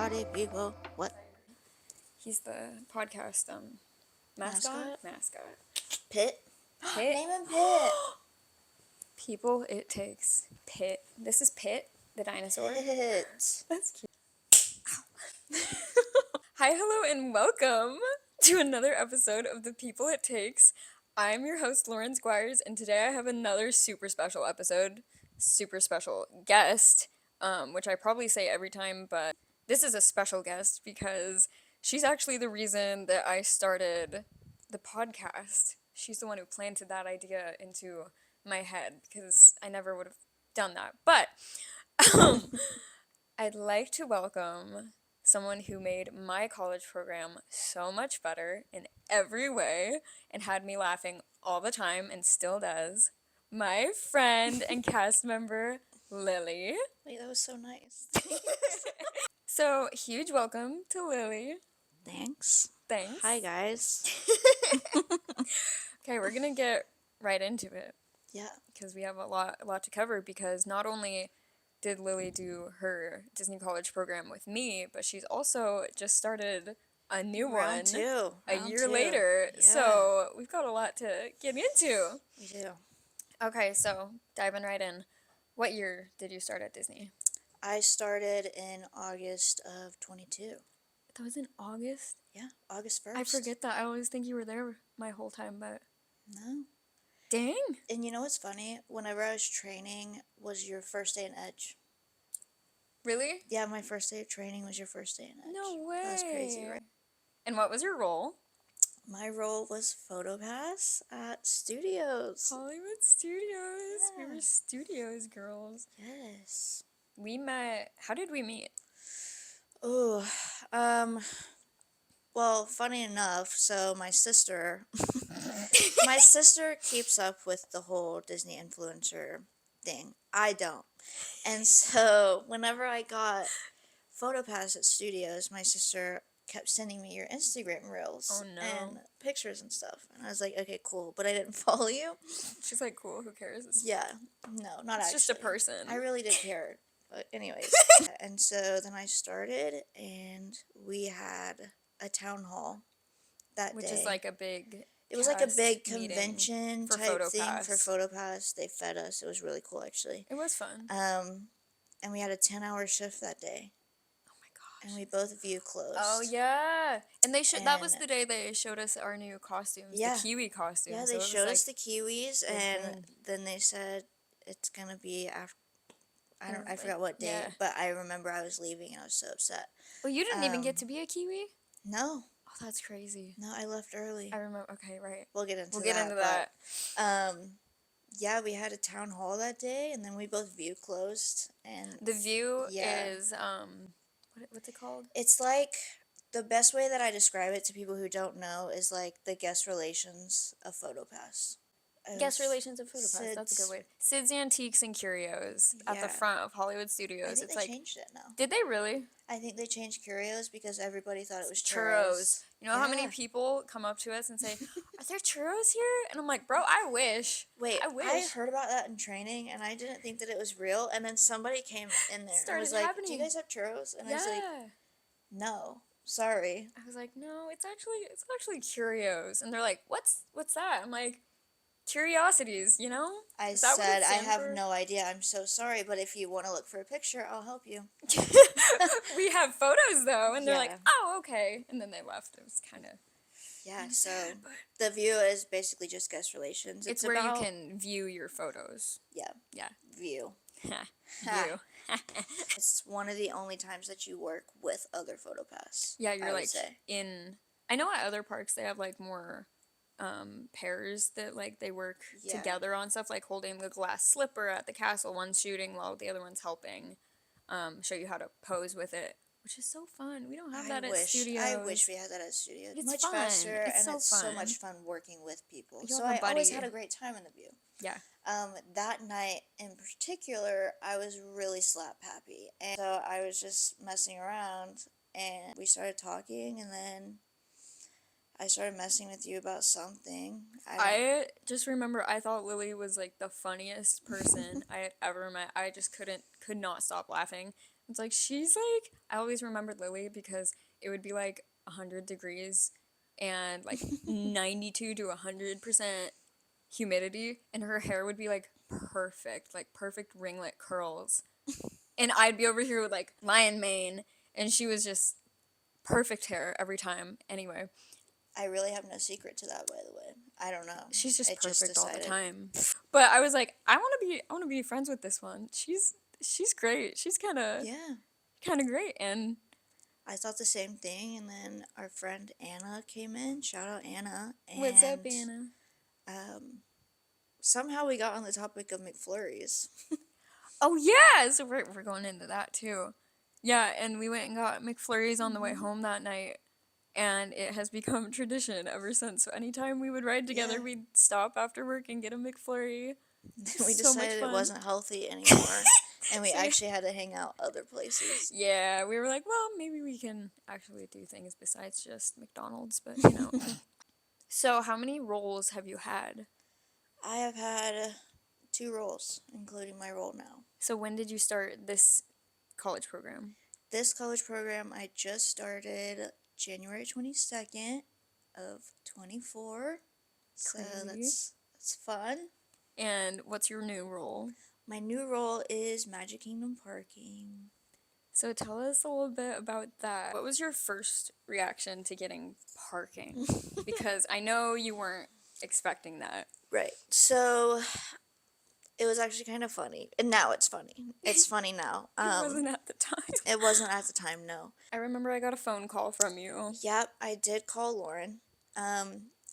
party people. What? He's the podcast mascot. Pit? Pit. Name him Pit. People it takes. Pit. This is Pit, the dinosaur. Pit. That's cute. Hi, hello, and welcome to another episode of The People It Takes. I'm your host, Lauryn Squyres, and today I have another super special episode, super special guest, which I probably say every time, but this is a special guest because she's actually the reason that I started the podcast. She's the one who planted that idea into my head because I never would have done that. But I'd like to welcome someone who made my college program so much better in every way and had me laughing all the time and still does. My friend and cast member, Lily. Wait, that was so nice. So, huge welcome to Lily. Thanks. Thanks. Hi, guys. Okay, we're gonna get right into it Yeah. because we have a lot to cover because not only did Lily do her Disney College program with me, but she's also just started a new Round one two. a Round year two. later. Yeah. So we've got a lot to get into. We do. Okay, so diving right in. What year did you start at Disney? I started in August of 22. That was in August? Yeah, August 1st. I forget that. I always think you were there my whole time, but No. dang. And you know what's funny? Whenever I was training was your first day in Edge. Really? Yeah, my first day of training was your first day in Edge. No way. That's crazy, right? And what was your role? My role was Photopass at Studios. Hollywood Studios. We Yeah. were Studios girls. Yes. We met. How did we meet? Oh, well, funny enough, so my sister keeps up with the whole Disney influencer thing. I don't. And so whenever I got Photopass at Studios, my sister kept sending me your Instagram reels Oh, no. and pictures and stuff. And I was like, okay, cool, but I didn't follow you. She's like, cool, who cares? Yeah, no, not It's actually. just a person. I really did care. But anyways, and so then I started, and we had a town hall that Which day. is like a big. It was like a cast big meeting convention for type thing for Photopass. Photopass. They fed us. It was really cool, actually. It was fun. And we had a 10-hour shift that day, Oh my gosh. and we both view closed. Oh yeah, and they that was And- the day they showed us our new costumes, Yeah. the Kiwi costumes. Yeah, so they it was showed like, us the Kiwis, big and thing. then they said it's gonna be after. I Like, forgot what day, yeah. but I remember I was leaving and I was so upset. Well, you didn't even get um, to be a Kiwi. No, Oh, that's crazy. no, I left early. I remember. Okay, right. We'll get into We'll get that. into that. But, yeah, we had a town hall that day, and then we both view closed, and The view Yeah. is what's it called? it's like the best way that I describe it to people who don't know is like the guest relations of Photopass. Guest relations of Photopass. That's a Sid's- good way. Sid's Antiques and Curios at the Yeah. front of Hollywood I Studios. think It's they like, changed it now. did they really? I think they changed Curios because everybody thought it was Churros. You know how many Yeah. people come up to us and say, "Are there churros here?" And I'm like, "Bro, I wish." Wait, I I wish. heard about that in training, and I didn't think that it was real. And then somebody came in there and Started was like, "Do happening. you guys have churros?" And I was like, Yeah. "No, sorry." I was like, "No, it's actually Curios." And they're like, "What's that?" I'm like, "Curiosities, you know?" I Is that what it said, "I stands have for?" no idea. I'm so sorry, but if you want to look for a picture, I'll help you." We have photos though, and they're like, Yeah. "Oh, okay." And then they left. It was kind of Yeah, so sad, but the view is basically just guest relations. it's where about, you can view your photos. Yeah, Yeah. view. View. It's one of the only times that you work with other Photopass. Yeah, I you're would like say. in. I know at other parks they have like more pairs that like they work Yeah. together on stuff, like holding the glass slipper at the castle, one's shooting while the other one's helping show you how to pose with it, which is so fun. We don't have that at Studios. I wish we had that at Studios. It's much fun. faster, It's and so it's so fun. much fun working with people. You So have a I always buddy. had a great time in the view. Yeah. That night in particular, I was really slap happy, and so I was just messing around, and we started talking, and then I started messing with you about something. I just remember I thought Lily was like the funniest person I had ever met. I just could not stop laughing. It's like, she's like, I always remembered Lily because it would be like 100 degrees and like 92 to 100% humidity, and her hair would be like perfect ringlet curls. And I'd be over here with like lion mane, and she was just perfect hair every time. Anyway, I really have no secret to that, by the way. I don't know. she's just I just perfect all the decided. time. But I was like, I want to be friends with this one. She's great. She's Yeah. kind of great. And I thought the same thing, and then our friend Anna came in. Shout out Anna. what's up, And Anna? um, somehow we got on the topic of McFlurries. Oh yeah, so we're going into that too. Yeah, and we went and got McFlurries on the way Mhm. home that night, and it has become tradition ever since. So anytime we would ride together, Yeah. we'd stop after work and get a McFlurry. We So much decided it fun. wasn't healthy anymore, and we So yeah. actually had to hang out other places. Yeah, we were like, well, maybe we can actually do things besides just McDonald's, but So, how many roles have you had? I have had 2 roles, including my role now. So, when did you start this college program? This college program I just started January 22nd of 24. So Crazy. that's fun. And what's your new role? My new role is Magic Kingdom parking. So, tell us a little bit about that. What was your first reaction to getting parking? Because I know you weren't expecting that. Right. So it was actually kind of funny. And now it's funny. It's funny now. It wasn't at the time. It wasn't at the time, no. I remember I got a phone call from you. Yep, I did call Lauren.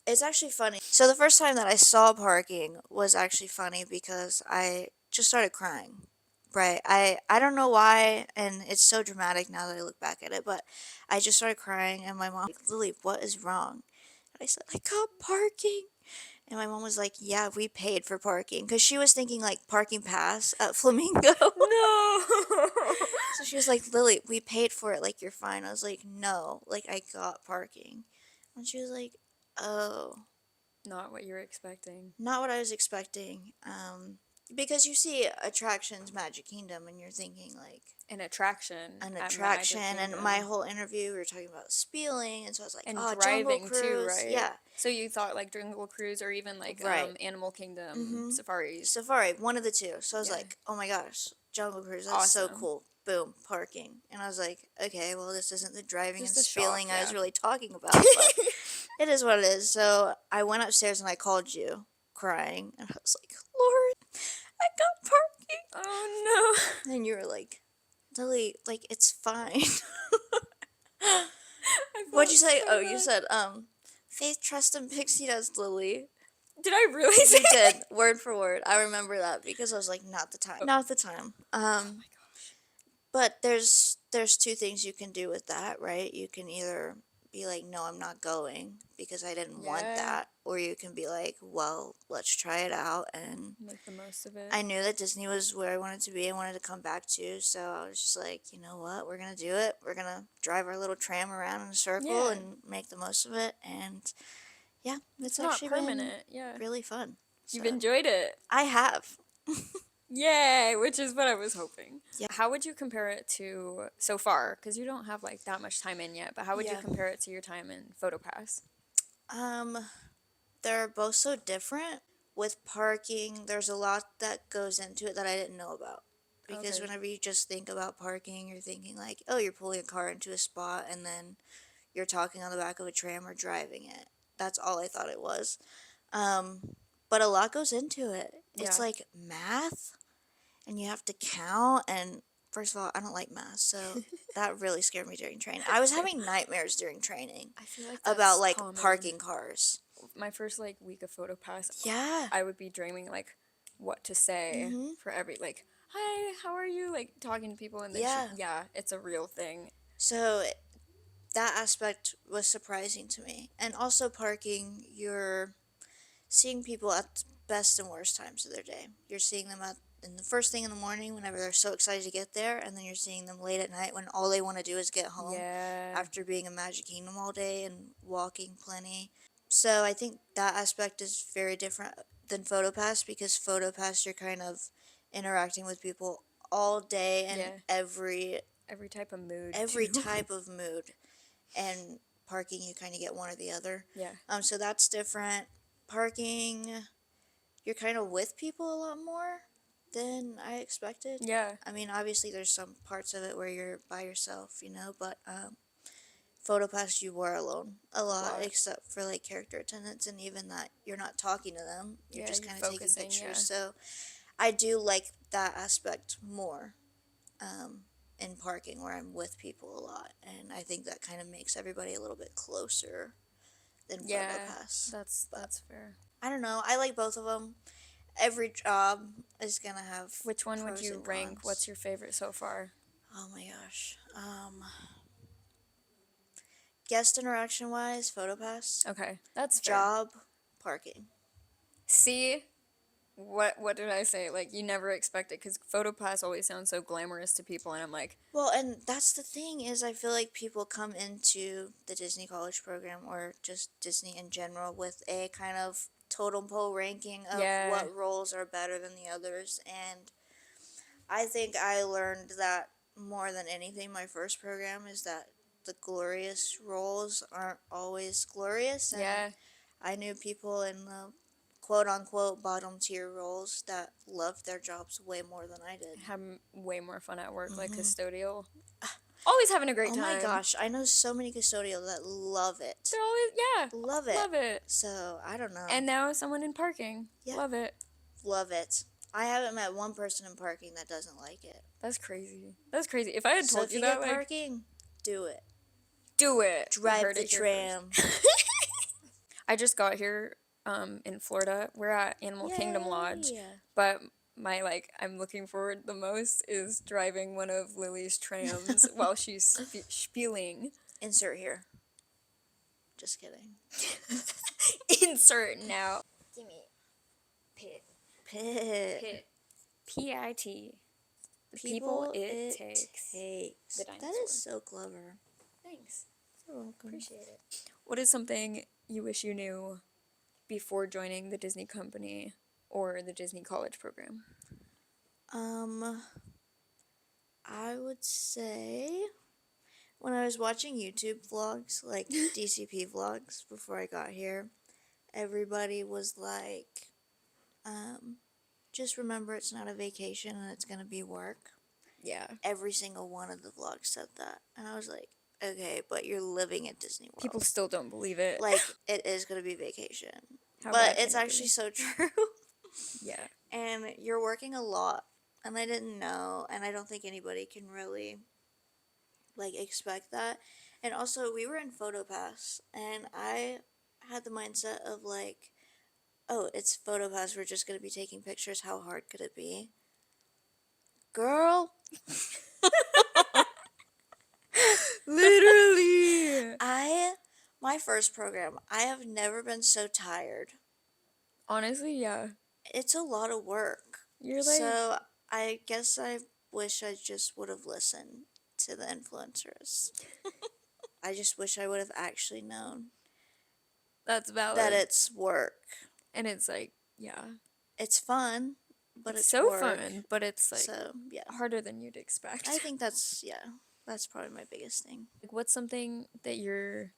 It's actually funny. So the first time that I saw parking was actually funny because I just started crying. Right. I don't know why, and it's so dramatic now that I look back at it, but I just started crying, and my mom like, Lily, what is wrong? And I said, I got parking. And my mom was like, yeah, we paid for parking. Because she was thinking like parking pass at Flamingo. No! So she was like, Lily, we paid for it. Like, you're fine. I was like, no. Like, I got parking. And she was like, oh. Not what you were expecting. Not what I was expecting. Because you see attractions, Magic Kingdom, and you're thinking like An attraction. an At attraction. Magic And Kingdom. my whole interview, we were talking about spieling, and so I was like, And oh, Jungle driving Cruise, too, right? yeah, So you thought like Jungle Cruise or even like right, Animal Kingdom safaris. Safari, one of the two. So I was Yeah. like, oh my gosh, Jungle Cruise, that's so Awesome. cool. Boom, parking. And I was like, okay, well, this isn't the driving Just and a shock, spieling I was yeah. really talking about, but it is what it is. So I went upstairs and I called you, crying, and I was like, Lord, I got parking. Oh no. And you were like, Lily, like, it's fine. I What'd you felt say? so Oh, you bad. said, faith, trust, and pixie dust, Lily. Did I really say You did, word for word. I remember that because I was like, not the time. Not the time. Oh my gosh. But there's 2 things you can do with that, right? You can either be like, no, I'm not going because I didn't want Yeah. that, or you can be like, well, let's try it out. And Make the most of it. I knew that Disney was where I wanted to be. I wanted to come back to, so I was just like, you know what? We're gonna do it. We're gonna drive our little tram around in a circle Yeah. and make the most of it. And yeah, it's not actually permanent. Yeah. been really fun. You've So, enjoyed it. I have. Yay, which is what I was hoping. Yeah. How would you compare it to so far? Because you don't have like that much time in yet, but how would you Yeah. compare it to your time in Photopass? They're both so different. With parking, there's a lot that goes into it that I didn't know about. Because Okay. whenever you just think about parking, you're thinking like, oh, you're pulling a car into a spot and then you're talking on the back of a tram or driving it. That's all I thought it was. But a lot goes into it. It's Yeah. like math, and you have to count. And first of all, I don't like math, so that really scared me during training. I was having nightmares during training I feel like about that's like common. parking cars. My first like week of Photopass, Yeah. I would be dreaming like what to say for every like, hi, how are you? Like talking to people and then Yeah. yeah, it's a real thing. So that aspect was surprising to me. And also parking, you're seeing people at the best and worst times of their day. You're seeing them in the first thing in the morning whenever they're so excited to get there, and then you're seeing them late at night when all they want to do is get home Yeah. after being in Magic Kingdom all day and walking plenty. So I think that aspect is very different than Photopass, because Photopass you're kind of interacting with people all day and Yeah. Every type of mood, every too. type of mood. And parking, you kind of get one or the other. Yeah. So that's different. Parking, you're kind of with people a lot more than I expected. Yeah. I mean, obviously there's some parts of it where you're by yourself, but Photopass, you were alone a lot, except for like character attendants, and even that you're not talking to them, you're just kind of taking pictures. Yeah. So I do like that aspect more in parking, where I'm with people a lot, and I think that kind of makes everybody a little bit closer than Photopass. That's fair. I don't know. I like both of them. Every job is gonna have Which one would pros you and rank? cons. What's your favorite so far? Oh my gosh. Guest interaction wise, Photopass. Okay, that's fair. Job, parking. See, what did I say? Like, you never expect it, because Photopass always sounds so glamorous to people, and I'm like, Well, and that's the thing is, I feel like people come into the Disney College program, or just Disney in general, with a kind of totem pole ranking of what roles are better than the others, and I think I learned that more than anything my first program, is that the glorious roles aren't always glorious, and I knew people in the quote-unquote bottom tier roles that loved their jobs way more than I did. have way more fun at work, like custodial. Always having a great time. Oh my gosh, I know so many custodial that love it. They're always, Love it. love it. So, I don't know. And now someone in parking. Yeah. Love it. Love it. I haven't met one person in parking that doesn't like it. That's crazy. That's crazy. If I had So told if you you that, get like, parking, do it. do it. You Drive heard the it here tram. first. I just got here in Florida. We're at Animal Kingdom Lodge. Yay. But I'm looking forward the most is driving one of Lily's trams while she's spieling. Insert here. Just kidding. Insert now. Gimme. Pit. Pit. P-I-T. The people it takes. The That dinosaur. is so clever. Thanks. You're welcome. Appreciate it. What is something you wish you knew before joining the Disney Company or the Disney College program? I would say when I was watching YouTube vlogs, like DCP vlogs before I got here, everybody was like, just remember it's not a vacation and it's gonna be work. Yeah. Every single one of the vlogs said that. And I was like, okay, but you're living at Disney World. People still don't believe it. Like, it is gonna be vacation. How But bad it's can it actually be? so true. Yeah. And you're working a lot. And I didn't know. And I don't think anybody can really, like, expect that. And also, we were in Photopass. And I had the mindset of, like, oh, it's Photopass. We're just going to be taking pictures. How hard could it be? Girl. Literally. My first program, I have never been so tired. Honestly, yeah. It's a lot of work. You're like... So, I guess I wish I just would have listened to the influencers. I just wish I would have actually known. That's valid. That it's work. And it's like, yeah. It's fun, but it's so work. fun, but it's like so, yeah. harder than you'd expect. I think that's probably my biggest thing. Like, what's something that you're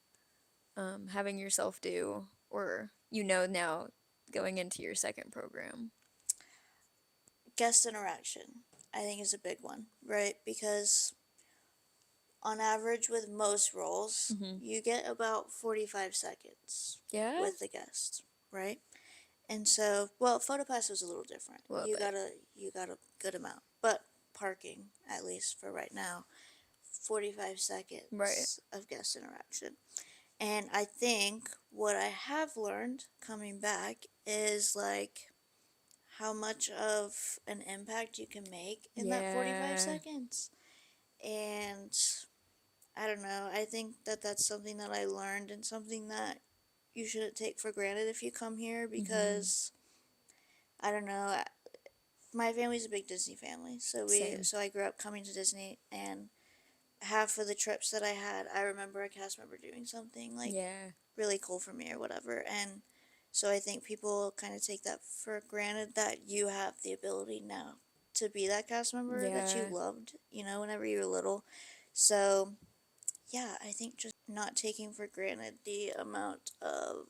having yourself do, or now going into your second program? Guest interaction, I think, is a big one, right? Because on average with most roles, you get about 45 seconds with the guest, right? And so, well, Photopass was a little different. You got a good amount. But parking, at least for right now, 45 seconds of guest interaction. And I think what I have learned coming back is, like, how much of an impact you can make in that 45 seconds. And I don't know, I think that that's something that I learned, and something that you shouldn't take for granted if you come here, because I don't know, my family's a big Disney family, so I grew up coming to Disney, and half of the trips that I had, I remember a cast member doing something like really cool for me or whatever, and so I think people kind of take that for granted, that you have the ability now to be that cast member that you Yeah. loved, whenever you were little. So, yeah, I think just not taking for granted the amount of,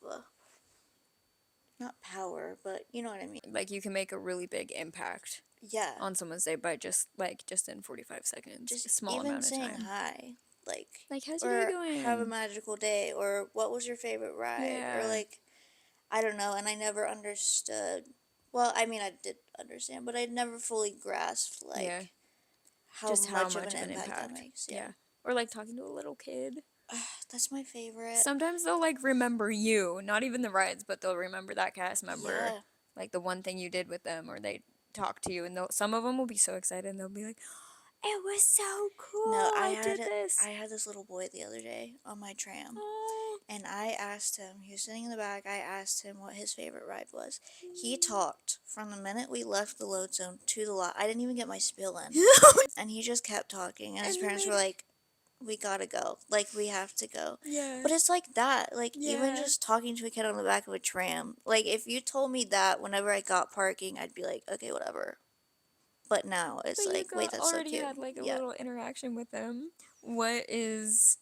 not power, but you know what I mean. Like, you can make a really big impact Yeah. on someone's day by just in 45 seconds, a Just small even amount of saying time. hi, Like, how's your day or have a going? magical day, or what was your favorite ride, or Yeah. I don't know, and I never understood. Well, I mean, I did understand, but I never fully grasped, Yeah. how Just how much of an much of an impact that impact. makes. Yeah. Yeah. Or like talking to a little kid. That's my favorite. Sometimes they'll like remember you, not even the rides, but they'll remember that cast member, Yeah. like the one thing you did with them, or they talk to you, and some of them will be so excited, and they'll be like, "It was so No, cool! I did this." I had this little boy the other day on my tram, Oh. and I asked him. He was sitting in the back. I asked him what his favorite ride was. He talked from the minute we left the load zone to the lot. I didn't even get my spill in, and he just kept talking. And his And then parents were like, "We gotta go. Like, we have to go." yeah, But it's like that. Like, even yeah. just talking to a kid on the back of a tram. Like, if you told me that whenever I got parking, I'd be like, okay, whatever. But now it's But you like, wait, got that's so already cute. had like a Yeah. little interaction with them. What is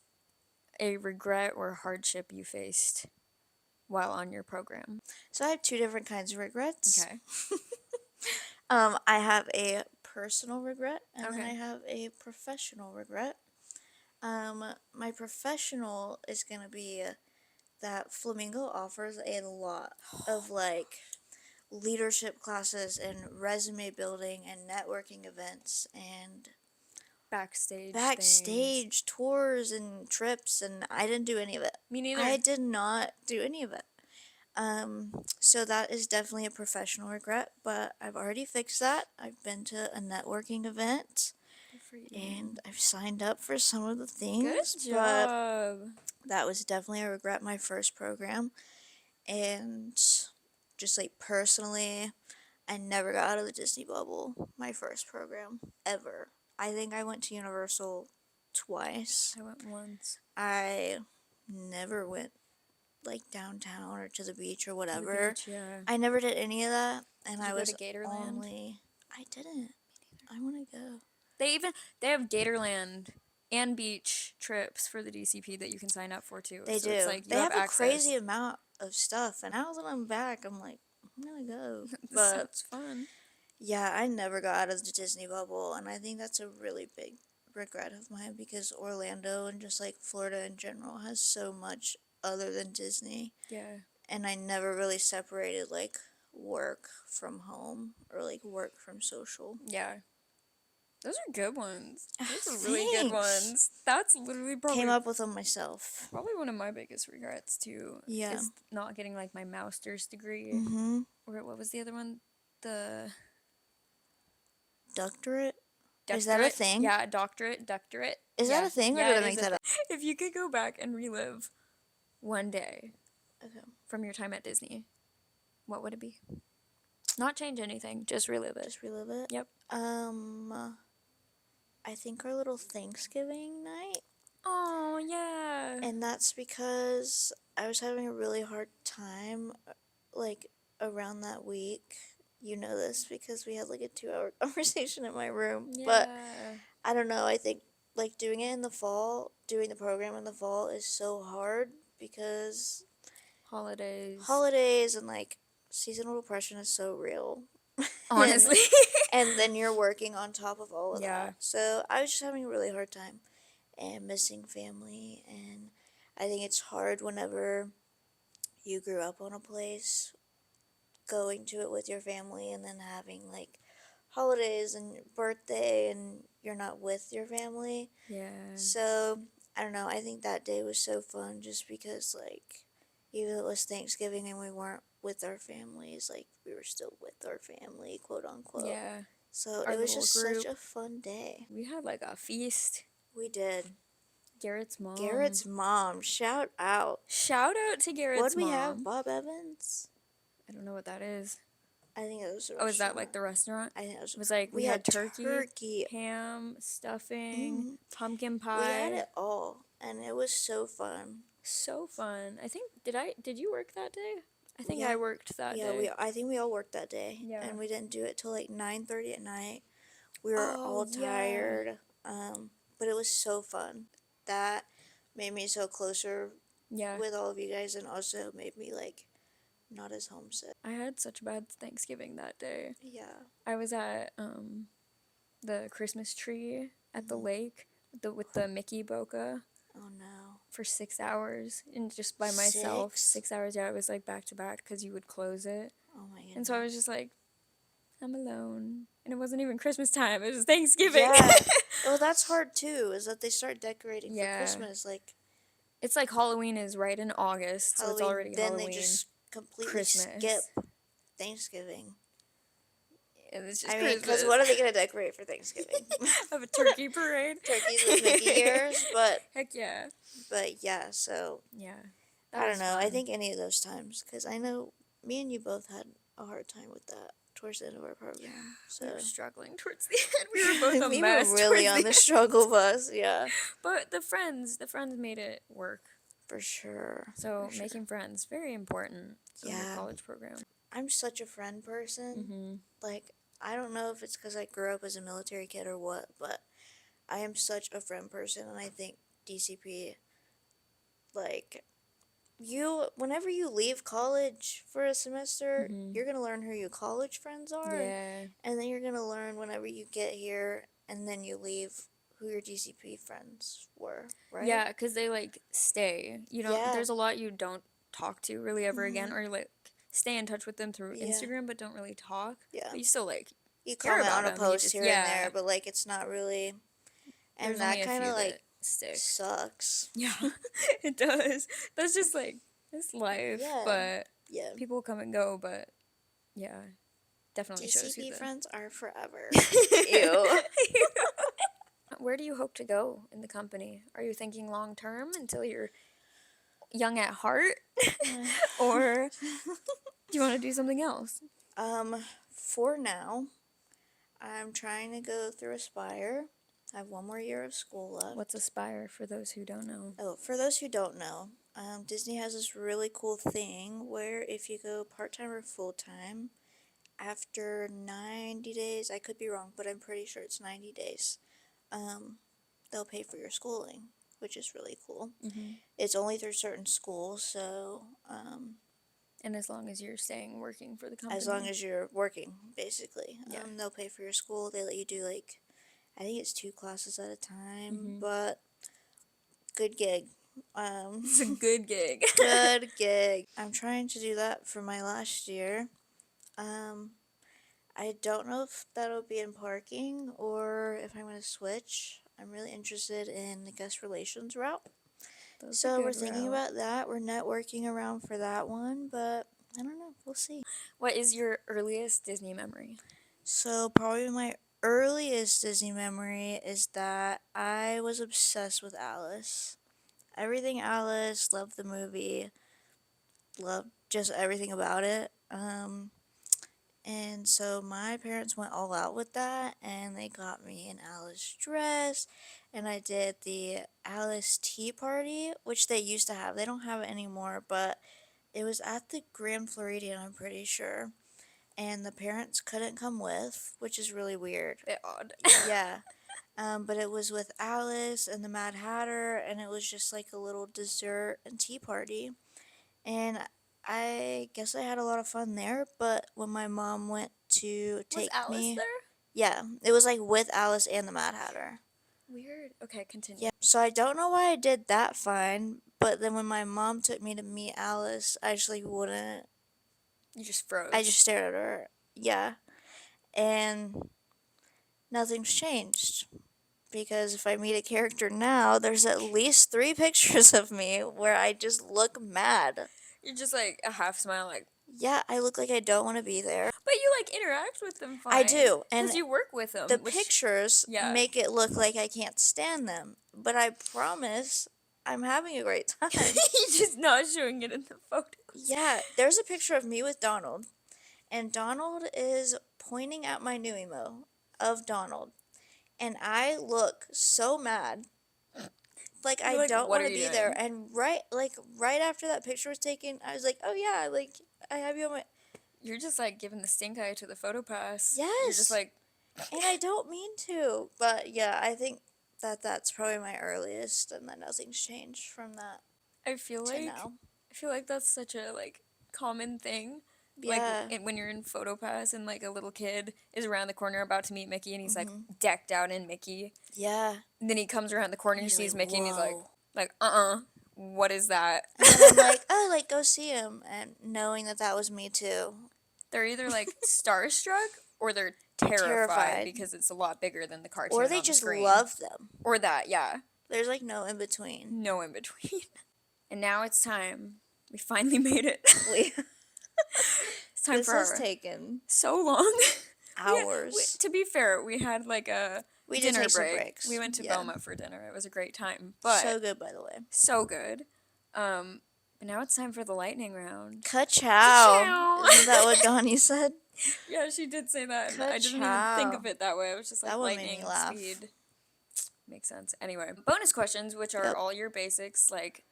a regret or hardship you faced while on your program? So I have two different kinds of regrets. Okay. I have a personal regret, and then I Okay. have a professional regret. My professional is gonna be that Flamingo offers a lot of leadership classes and resume building and networking events and Backstage things. backstage tours and trips, and I didn't do any of it. Me I neither. did not do any of it. So that is definitely a professional regret, but I've already fixed that. I've been to a networking event Good for you. and I've signed up for some of the Good things, but job. that was definitely a regret, my first program. And just personally, I never got out of the Disney bubble my first program ever. I think I went to Universal twice. I went once. I never went downtown or to the beach or To the whatever. beach, yeah. I never did any of that, and Did I you go was to Gatorland? only. I didn't. I want to go. They have Gatorland and beach trips for the DCP that you can sign up for too. They So it's do. like you They have have a crazy access. amount of stuff, and now that I'm back, I'm like, I'm gonna go. This But sounds fun. yeah, I never got out of the Disney bubble, and I think that's a really big regret of mine because Orlando and just Florida in general has so much other than Disney, Yeah. and I never really separated work from home or work from social. Yeah. Those are good ones. Those are really good Thanks. ones. That's literally Came up with them myself. probably one of my biggest regrets too. Yeah. Is not getting like my master's degree. Mm-hmm. Or what was the other one? The Doctorate? doctorate. Is that a thing? Yeah, doctorate. Is yeah. that a thing, or Yeah, did I it make is that up? If you could go back and relive one day Okay. from your time at Disney, what would it be? Not change anything, just relive it. Just relive it? Yep. I think our little Thanksgiving night. Oh, yeah. And that's because I was having a really hard time, around that week. You know this because we had a 2-hour conversation in my room. Yeah. But I don't know, I think doing it in the fall, doing the program in the fall is so hard because Holidays. and seasonal depression is so real. Honestly. And then you're working on top of all of Yeah. that. So I was just having a really hard time and missing family. And I think it's hard whenever you grew up on a place, going to it with your family, and then having holidays and birthday, and you're not with your family. Yeah. So I don't know. I think that day was so fun just because even though it was Thanksgiving and we weren't with our families, we were still with our family, quote unquote. Yeah. So Our it was little just group. such a fun day. We had a feast. We did. Garrett's mom. Garrett's mom, shout out. Shout out to Garrett's What'd we mom. have? Bob Evans? I don't know what that is. I think it was a Oh, is that restaurant. the restaurant? I think it was. It was we had turkey, ham, stuffing, pumpkin pie. We had it all, and it was so fun. So fun. I think did you work that day? I think Yeah. I worked that day. I think we all worked that day. Yeah. And we didn't do it till 9:30 at night. We were Oh, all yeah. tired, but it was so fun. That made me so closer Yeah. with all of you guys, and also made me like not as homesick. I had such a bad Thanksgiving that day. Yeah. I was at the Christmas tree at the Mhm. lake with the Mickey Boca Oh no. for 6 hours and just by myself. 6? 6 hours, yeah, it was like back to back because you would close it. Oh my And so I was goodness. just like, I'm alone. And it wasn't even Christmas time, it was Thanksgiving. Yeah. Well, that's hard too, is that they start decorating for Yeah. Christmas, like It's like Halloween is right in August, so it's Halloween, already then they Halloween, just completely skip Christmas. Thanksgiving. And it's just I mean, because Christmas. what are they going to decorate for Thanksgiving? Have a turkey parade. Turkeys with Mickey ears, Heck yeah. but yeah, so Yeah. That I don't was know. I fun. think any of those times, because I know me and you both had a hard time with that towards the end of our program. We were So struggling towards the end. We were both a we were mess really towards on the the end. struggle bus. Yeah, But the friends made it work. for sure. So For sure. making friends, very important in the Yeah, college program. I'm such a friend person. Mm-hmm. Like, I don't know if it's because I grew up as a military kid or what, but I am such a friend person, and I think DCP, like, whenever you leave college for a semester, Mm-hmm. you're gonna learn who your college friends are, Yeah. and then you're gonna learn whenever you get here and then you leave who your DCP friends were, right? Yeah, because they like stay. You don't, Yeah. there's a lot you don't talk to really ever again, Mhm. or like stay in touch with them through Yeah. Instagram, but don't really talk. Yeah. But you still like You hear comment about on a them. You post just, here and yeah. there, but like it's not really, and There's that only a kind of few like that stick. sucks. Yeah, it does. That's just like, it's life. Yeah. But Yeah. people come and go, but yeah, definitely shows who DCP the. friends are forever. Ew. Where do you hope to go in the company? Are you thinking long term until you're young at heart? Or do you want to do something else? For now, I'm trying to go through Aspire. I have one more year of school left. What's Aspire for those who don't know? Oh, for those who don't know, Disney has this really cool thing where if you go part-time or full-time, after 90 days, I could be wrong, but I'm pretty sure it's 90 days, they'll pay for your schooling, which is really cool. Mm-hmm. It's only through certain schools, so And as long as you're staying working for the company. as long as you're working, basically. Yeah. They'll pay for your school. They let you do like, I think it's 2 classes at a time, Mm-hmm. but good gig. It's a good gig. Good gig. I'm trying to do that for my last year. I don't know if that'll be in parking or if I'm going to switch. I'm really interested in the guest relations route. That's a So good we're thinking route. about that. We're networking around for that one, but I don't know. We'll see. What is your earliest Disney memory? So probably my earliest Disney memory is that I was obsessed with Alice. Everything Alice, loved the movie, loved just everything about it. And so my parents went all out with that, and they got me an Alice dress, and I did the Alice tea party, which they used to have. They don't have it anymore, but it was at the Grand Floridian, I'm pretty sure. And the parents couldn't come with, which is really weird. Bit odd. Yeah. But it was with Alice and the Mad Hatter, and it was just like a little dessert and tea party. And I guess I had a lot of fun there, but when my mom went to Was take Alice me, there? yeah, it was like with Alice and the Mad Hatter. Weird. Okay, continue. Yeah, so I don't know why I did that fine, but then when my mom took me to meet Alice, I just like wouldn't. You just froze. I just stared at her. Yeah, and nothing's changed. Because if I meet a character now, there's at least 3 pictures of me where I just look mad. You're just like a half smile, like. Yeah, I look like I don't want to be there. But you like interact with them fine. I do, and because you work with them. the which, pictures yeah. make it look like I can't stand them. But I promise I'm having a great time. You're just not showing it in the photos. Yeah, there's a picture of me with Donald, and Donald is pointing at my new emo of Donald. And I look so mad. Like, You're I like, don't what want are to you be there. doing? And right after that picture was taken, I was like, oh yeah, like, I have you on my... You're just like giving the stink eye to the Photopass. Yes. You're just like, And I don't mean to. But yeah, I think that's probably my earliest, and then nothing's changed from that I feel to like now. that's such a like common thing. Like Yeah. when you're in Photopass and like a little kid is around the corner about to meet Mickey and he's like Mhm. decked out in Mickey. Yeah. And then he comes around the corner, And he you're sees like, Mickey and he's whoa. like what is that? And then I'm like, oh, like, go see him. And knowing that was me too. They're either like starstruck or they're terrified because it's a lot bigger than the cartoon Or they on the just screen. love them. Or that, yeah. There's like no in between. No in between. And now it's time. We finally made it. It's time This for has our taken so long. hours. To be fair, we had like a We did dinner take some break. breaks. We went to Yeah. Boma for dinner. It was a great time. But So good, by the way. so good. But now it's time for the lightning round. Ka-chow. Ka-chow. Isn't that what Donnie said? Yeah, she did say that. And I didn't even Ka-chow. think of it that way. I was just like That one made me lightning laugh. speed. Makes sense. Anyway, bonus questions, which are Yep. all your basics, like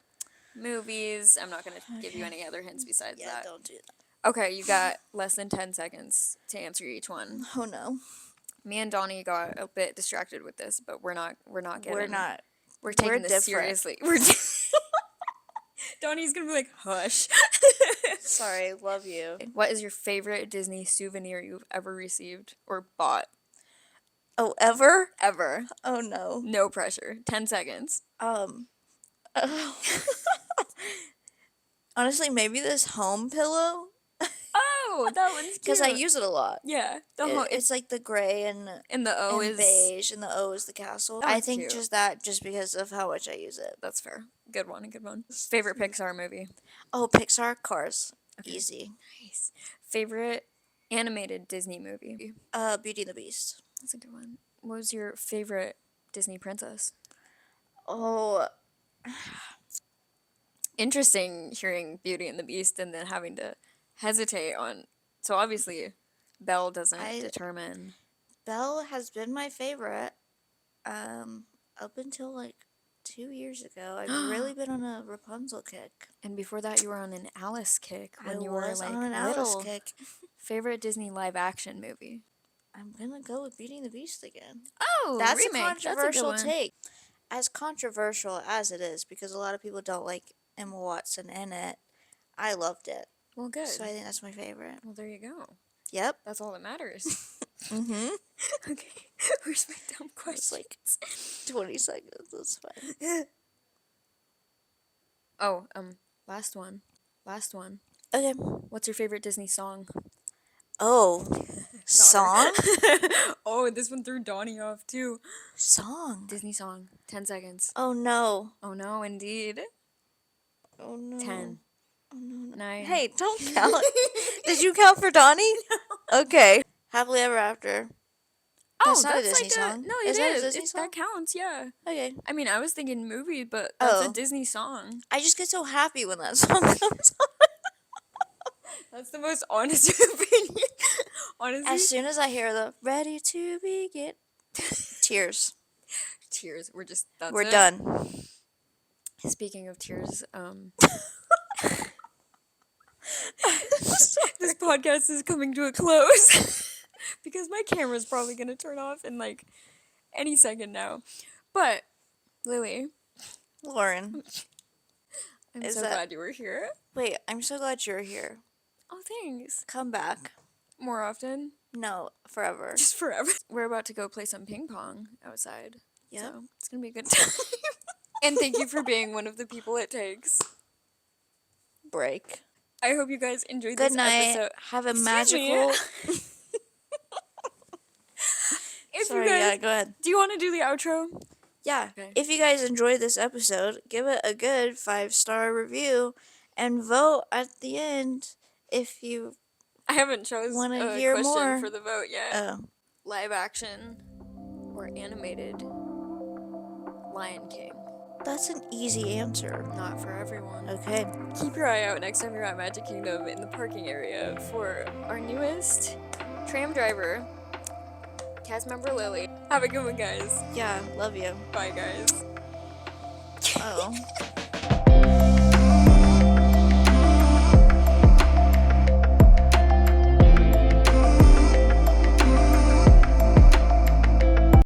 movies. I'm not going to give you any other hints besides Yeah, that. don't do that. Okay, you got less than 10 seconds to answer each one. Oh no. Me and Donnie got a bit distracted with this, but we're not getting. We're not. We're taking we're this different. seriously. Donnie's gonna be like, hush. Sorry, love you. What is your favorite Disney souvenir you've ever received or bought? Oh, ever? Ever. Oh no. No pressure. 10 seconds. Honestly, maybe this home pillow. Oh, that one's cute. Because I use it a lot. Yeah. It's like the gray and the O and is beige, and the O is the castle. That I one's think cute. just because of how much I use it. That's fair. Good one. Good one. Favorite Pixar movie. Oh, Pixar Cars. Okay. Easy. Nice. Favorite animated Disney movie. Beauty and the Beast. That's a good one. What was your favorite Disney princess? Oh, Interesting hearing Beauty and the Beast and then having to hesitate on. So obviously, Belle doesn't determine. Belle has been my favorite. Up until like 2 years ago, I've really been on a Rapunzel kick. And before that, you were on an Alice kick when I you were was like on an little. Alice kick. Favorite Disney live action movie. I'm gonna go with Beauty and the Beast again. Oh, That's remake. a controversial That's a good one. take. As controversial as it is, because a lot of people don't like Emma Watson in it, I loved it. Well, good. So I think that's my favorite. Well, there you go. Yep. That's all that matters. Mm-hmm. Okay. Where's my dumb It's question? like 20 seconds. That's fine. Oh, last one. Last one. Okay. What's your favorite Disney song? Oh. Song? Oh, this one threw Donnie off too. Song. Disney song. 10 seconds. Oh no. Oh no, indeed. Oh no. 10. Oh no. 9. Hey, don't count. Did you count for Donnie? Okay. Happily Ever After. That's not a Disney like song. No, Is it that a is. Disney song? That counts, yeah. Okay. I mean, I was thinking movie, but that's a Oh. Disney song. I just get so happy when that song comes on. That's the most honest opinion. Honestly. As soon as I hear the ready to begin, tears. Tears. We're We're done. Speaking of tears, this podcast is coming to a close because my camera's probably gonna turn off in like any second now. But Lily, Lauren. I'm Is so that- glad you were here. Wait, I'm so glad you're here. Oh, thanks. Come back. More often, No, forever. just forever. We're about to go play some ping pong outside. Yep. So it's gonna be a good time. And thank you for being one of the people it takes. Break. I hope you guys enjoyed Good this night. episode. Have a Excuse magical. me. If Sorry, you guys, yeah, go ahead. do you want to do the outro? Yeah. Okay. If you guys enjoyed this episode, give it a good 5-star review and vote at the end if you. I haven't chosen Wanna a hear question more? for the vote yet. Oh. Live action or animated Lion King. That's an easy answer. Not for everyone. Okay. Keep your eye out next time you're at Magic Kingdom in the parking area for our newest tram driver, cast member Lily. Have a good one, guys. Yeah, love you. Bye, guys. Oh.